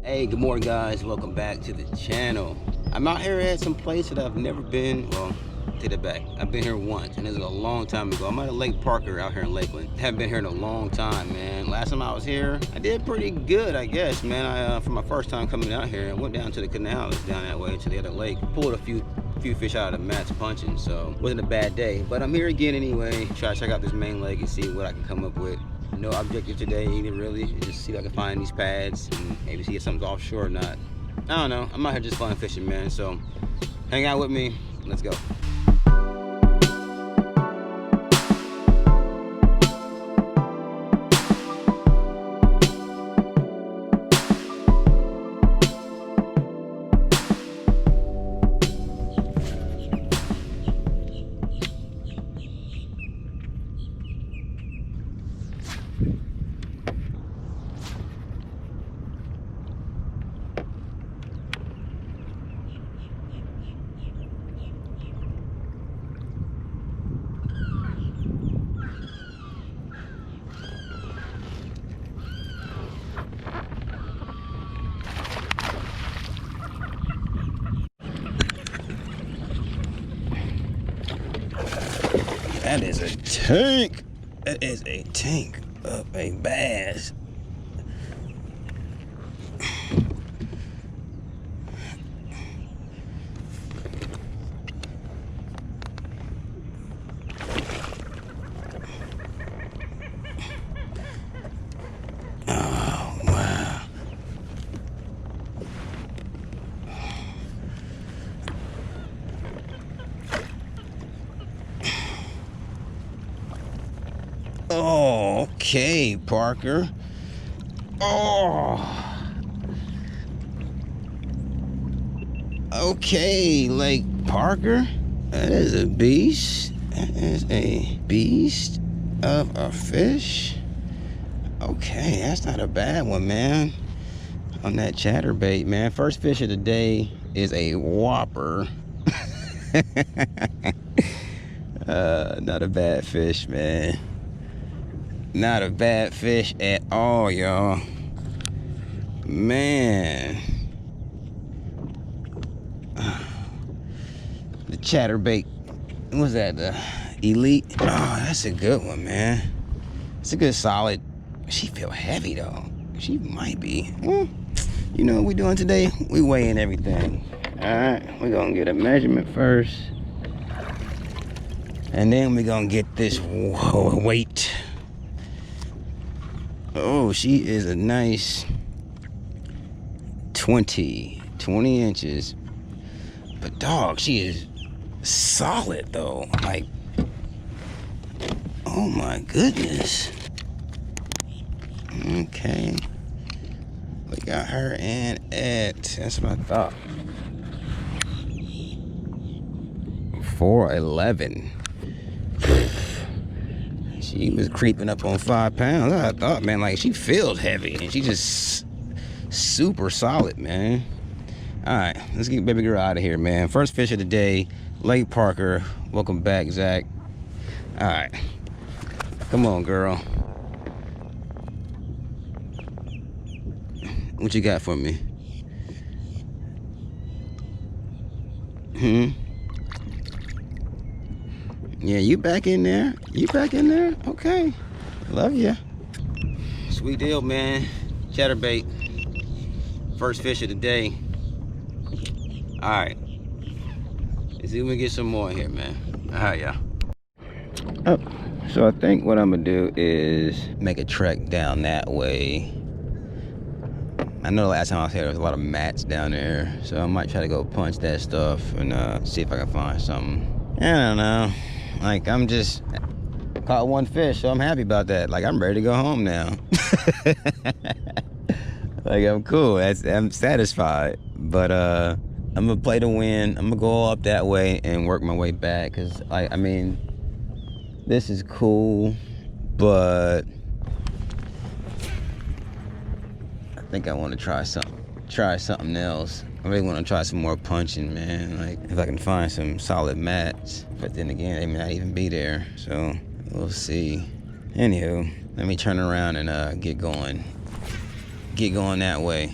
Hey, good morning guys, welcome back to the channel. I'm out here at some place that I've never been. Well, take it back, I've been here once and it was a long time ago. I'm at Lake Parker out here in Lakeland. Haven't been here in a long time, man. Last time I was here I did pretty good, I guess, man. I for my first time coming out here, I went down to the canal that's down that way to the other lake, pulled a few fish out of the mats punching, so it wasn't a bad day. But I'm here again anyway, try to check out this main lake and see what I can come up with. No objective today either, really. Just see if I can find these pads and maybe see if something's offshore or not. I don't know. I'm out here just fun fishing, man. So hang out with me. Let's go. That is a tank. That is a tank of a bass. Oh, wow. Oh, okay, Parker. Oh. Okay, Lake Parker. That is a beast. That is a beast of a fish. Okay, that's not a bad one, man. On that chatterbait, man. First fish of the day is a whopper. Not a bad fish, man. Not a bad fish at all, y'all. Man. The chatterbait. What was that? The Elite? Oh, that's a good one, man. It's a good solid. She feel heavy, though. She might be. Well, you know what we doing today? We weighing everything. Alright, we're gonna get a measurement first. And then we're gonna get this weight. Oh, she is a nice 20 inches. But dog, she is solid though. Like, oh my goodness. Okay. We got her in at, that's what I thought, 411. She was creeping up on 5 pounds. I thought, man, like she feels heavy and she just super solid, man. All right, let's get baby girl out of here, man. First fish of the day, Lake Parker. Welcome back, Zack. All right, come on, girl. What you got for me? Yeah, you back in there? You back in there? Okay. Love ya. Sweet deal, man. Chatterbait. First fish of the day. Alright. Let's see if we can get some more here, man. Alright, y'all. Oh, so I think what I'm gonna do is make a trek down that way. I know the last time I was here there was a lot of mats down there, so I might try to go punch that stuff and see if I can find something. I don't know. Like, I'm just caught one fish, so I'm happy about that. Like, I'm ready to go home now. Like, I'm cool. I'm satisfied. But I'm gonna play to win. I'm gonna go up that way and work my way back. Cause I mean, this is cool, but I think I want to try something else. I really want to try some more punching, man. Like, if I can find some solid mats. But then again, they may not even be there. So, we'll see. Anywho, let me turn around and get going. Get going that way.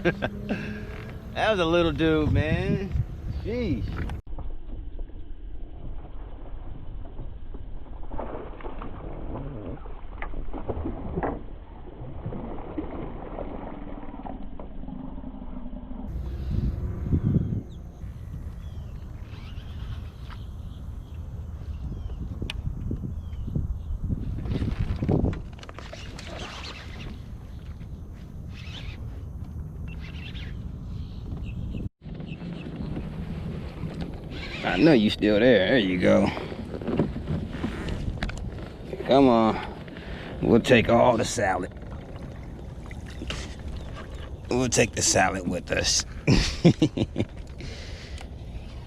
That was a little dude, man. Jeez. I know you still there. There you go. Come on. We'll take all the salad. We'll take the salad with us.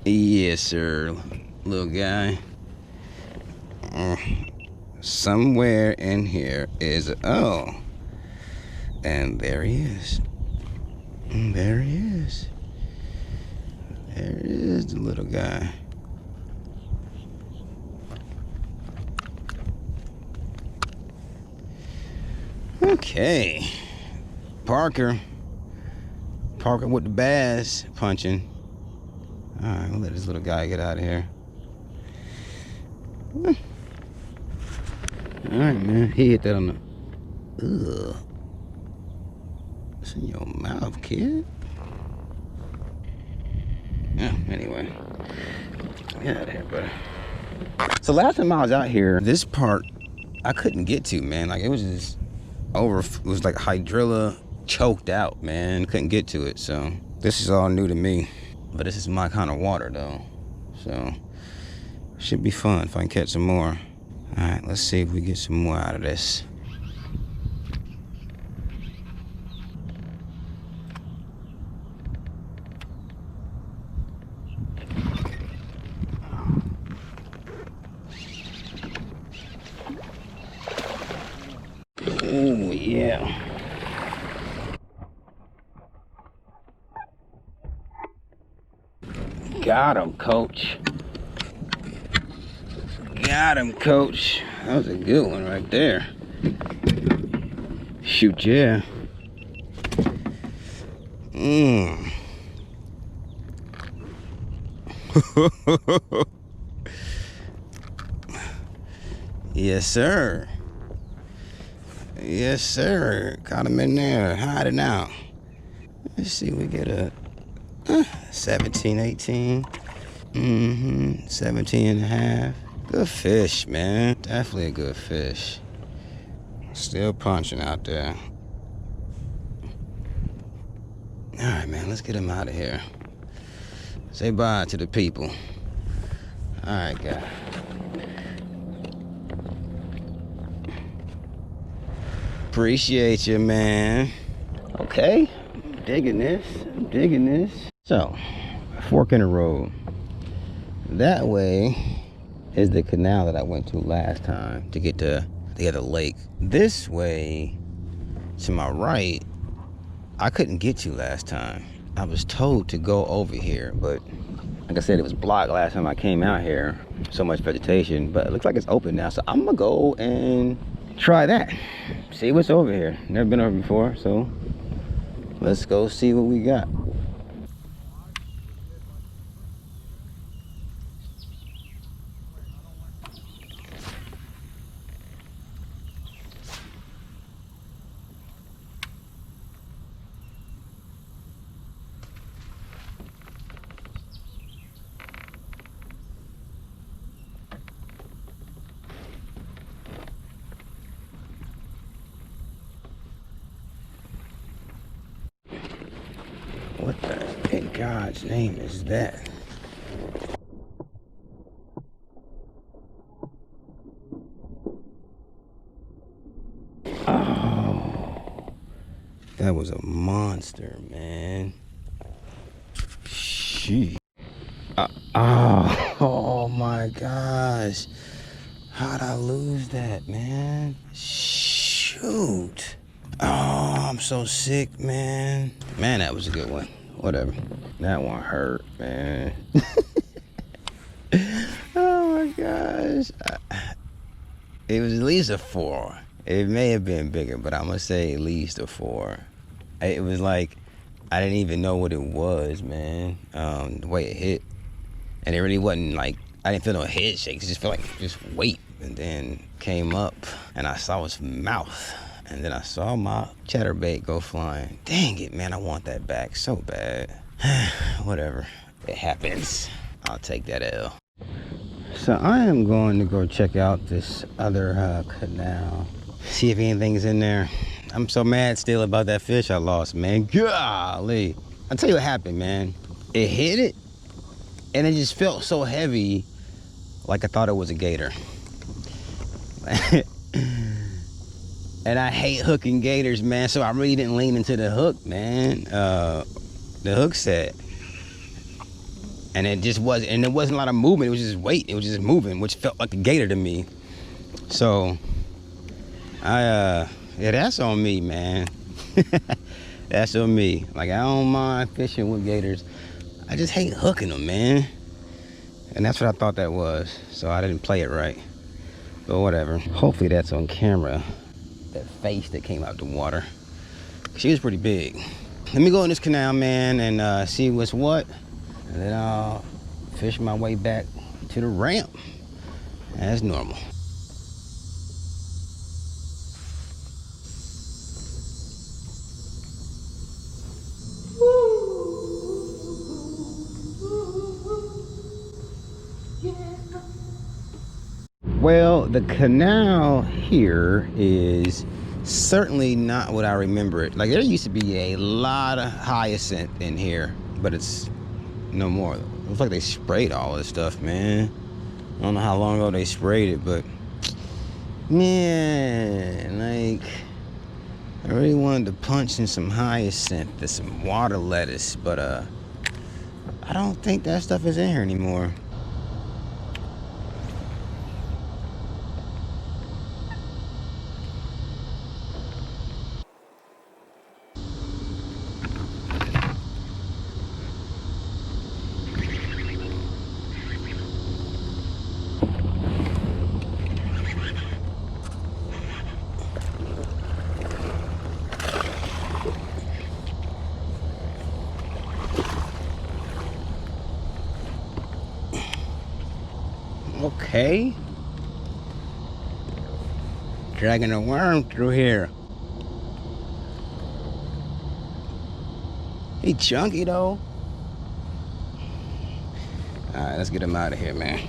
Yes, sir, little guy. Somewhere in here is, oh, and there he is. There he is. There is the little guy. Okay. Parker with the bass punching. All right, we'll let this little guy get out of here. All right, man. He hit that on the... Ugh. What's in your mouth, kid? Yeah, anyway. Get out of here, buddy. So last time I was out here, this part I couldn't get to, man. Like, it was just over, it was like hydrilla choked out, man. Couldn't get to it, so this is all new to me. But this is my kind of water, though. So, should be fun if I can catch some more. All right, let's see if we get some more out of this. Oh, yeah. Got him, coach. Got him, coach. That was a good one right there. Shoot, yeah. Yes, sir. Yes, sir. Caught him in there, hiding out. Let's see, we get a 17, 18. 17 and a half. Good fish, man. Definitely a good fish. Still punching out there. All right, man, let's get him out of here. Say bye to the people. All right, guys. Appreciate you, man. Okay, I'm digging this. I'm digging this. So, fork in the road. That way is the canal that I went to last time to get to the other lake. This way, to my right, I couldn't get to last time. I was told to go over here, but like I said, it was blocked last time I came out here. So much vegetation, but it looks like it's open now. So I'm gonna go and try that. See what's over here. Never been over before, so let's go see what we got. What the in God's name is that? Oh, that was a monster, man. Sheesh. Oh my gosh. How'd I lose that, man? Shoot. Oh, I'm so sick, man. Man, that was a good one. Whatever. That one hurt, man. Oh my gosh. It was at least a 4. It may have been bigger, but I'm gonna say at least a 4. It was like I didn't even know what it was, man. The way it hit. And it really wasn't like, I didn't feel no head shakes. It just felt like just weight. And then came up and I saw his mouth. And then I saw my chatterbait go flying. Dang it, man, I want that back so bad. Whatever, it happens. I'll take that L. So I am going to go check out this other canal. See if anything's in there. I'm so mad still about that fish I lost, man. Golly. I'll tell you what happened, man. It hit it, and it just felt so heavy, like I thought it was a gator. And I hate hooking gators, man, so I really didn't lean into the hook, man. The hook set. And it just wasn't, and there wasn't a lot of movement. It was just weight. It was just moving, which felt like a gator to me. So, yeah, that's on me, man. That's on me. Like, I don't mind fishing with gators. I just hate hooking them, man. And that's what I thought that was. So I didn't play it right. But whatever. Hopefully that's on camera. That face that came out the water. She was pretty big. Let me go in this canal, man, and see what's what. And then I'll fish my way back to the ramp as normal. Well, the canal here is certainly not what I remember it. Like, there used to be a lot of hyacinth in here, but it's no more. It looks like they sprayed all this stuff, man. I don't know how long ago they sprayed it, but man, like, I really wanted to punch in some hyacinth and some water lettuce, but I don't think that stuff is in here anymore. Okay. Dragging a worm through here. He chunky though. Alright, let's get him out of here, man.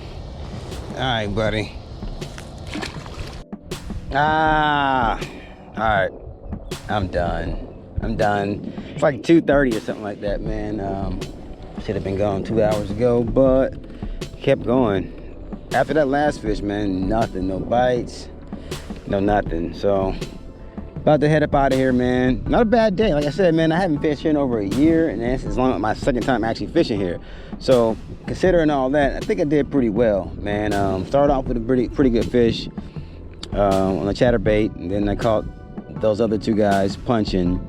Alright, buddy. Alright. I'm done. I'm done. It's like 2:30 or something like that, man. Should have been gone 2 hours ago, but kept going. After that last fish, man, nothing, no bites, no nothing. So, about to head up out of here, man. Not a bad day. Like I said, man, I haven't fished here in over a year, and this is my second time actually fishing here. So, considering all that, I think I did pretty well, man. Started off with a pretty good fish on the chatterbait, and then I caught those other two guys punching,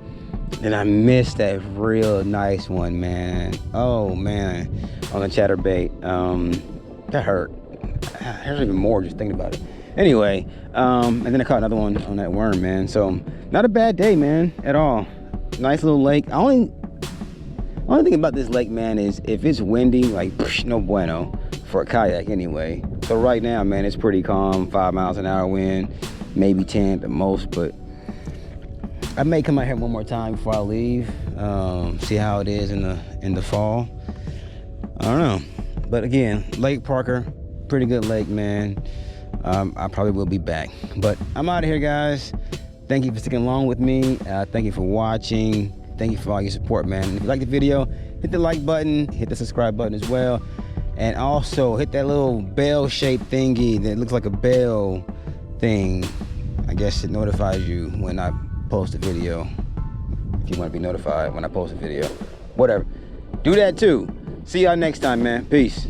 and I missed that real nice one, man. Oh, man, on the chatterbait. That hurt. There's even more just thinking about it. Anyway, and then I caught another one on that worm, man. So not a bad day, man, at all. Nice little lake. Only thing about this lake, man, is if it's windy, like no bueno for a kayak anyway. So right now, man, it's pretty calm. 5 miles an hour wind, maybe 10 at the most. But I may come out here one more time before I leave. See how it is in the fall. I don't know. But again, Lake Parker. Pretty good lake, man. I probably will be back, but I'm out of here, guys. Thank you for sticking along with me. Thank you for watching. Thank you for all your support, man. If you like the video, hit the like button, hit the subscribe button as well, and also hit that little bell-shaped thingy that looks like a bell thing. I guess it notifies you when I post a video. If you want to be notified when I post a video, whatever, do that too. See y'all next time, man. Peace.